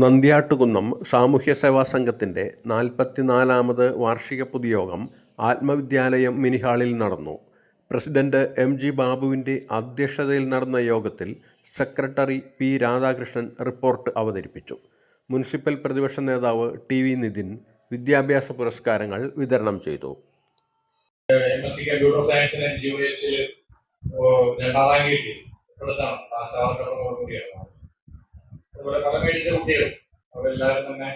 നന്ദ്യാട്ടുകുന്നം സാമൂഹ്യസേവാ സംഘത്തിൻ്റെ 44ാമത് വാർഷിക പൊതുയോഗം ആത്മവിദ്യാലയം മിനിഹാളിൽ നടന്നു. President MG. ബാബുവിൻ്റെ അധ്യക്ഷതയിൽ നടന്ന യോഗത്തിൽ സെക്രട്ടറി പി. രാധാകൃഷ്ണൻ റിപ്പോർട്ട് അവതരിപ്പിച്ചു. മുനിസിപ്പൽ പ്രതിപക്ഷ നേതാവ് ടി.വി. നിതിൻ വിദ്യാഭ്യാസ പുരസ്കാരങ്ങൾ വിതരണം ചെയ്തു. MSc കമ്പ്യൂട്ടർ സയൻസിന് യൂണിവേഴ്സിറ്റിയിൽ 2ാം റാങ്ക് കിട്ടി. അതുപോലെ പല മേടിച്ച കുട്ടികൾ അവരെല്ലാവരും തന്നെ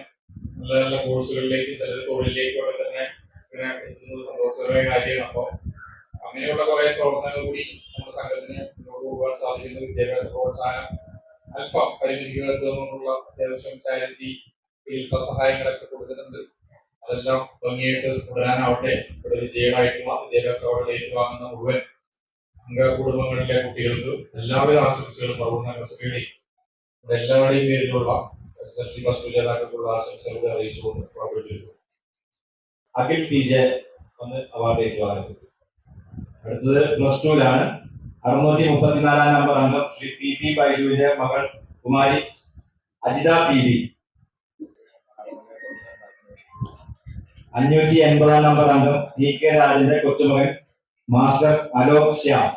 നല്ല നല്ല കോഴ്സുകളിലേക്ക് തൊഴിലിലേക്കും ഒക്കെ തന്നെ സന്തോഷകരമായ കാര്യമാണ്. അപ്പോൾ അങ്ങനെയുള്ള കുറെ പ്രവർത്തനങ്ങൾ കൂടി നമ്മുടെ സംഘത്തിന് മുന്നോട്ട് പോകാൻ സാധിക്കുന്ന വിദ്യാഭ്യാസ പ്രോത്സാഹനം അല്പം പരിമിതികളുള്ള അത്യാവശ്യം ചാരിറ്റി ചികിത്സാ സഹായങ്ങളൊക്കെ കൊടുക്കുന്നുണ്ട്. അതെല്ലാം ഭംഗിയായിട്ട് തുടരാനാവട്ടെ. ഇവിടെ വിജയമായിട്ടുള്ള വിദ്യാഭ്യാസ അവാർഡ് ഏറ്റുവാങ്ങുന്ന മുഴുവൻ അംഗകുടുംബങ്ങളിലെ കുട്ടികൾക്ക് എല്ലാവിധ ആശംസകളും പ്രവർത്തന എല്ലാവരുടെയും പേരിലുള്ള SSLC പ്ലസ് ടു ജേതാക്കൾക്കുള്ള ആശംസകൾ അറിയിച്ചുകൊണ്ട് പുറപ്പെടുവിച്ചു. അഖിൽ PJ അവാർഡ് ഏറ്റുവാങ്ങുന്നത്. അടുത്തത് പ്ലസ് ടുവിലാണ് 634 നമ്പർ അംഗം ശ്രീ PP ബൈജുവിന്റെ മകൾ കുമാരി അജിത PV. 580 നമ്പർ അംഗം TK രാജന്റെ കൊച്ചുമകൻ മാസ്റ്റർ അലോക് ശ്യാം.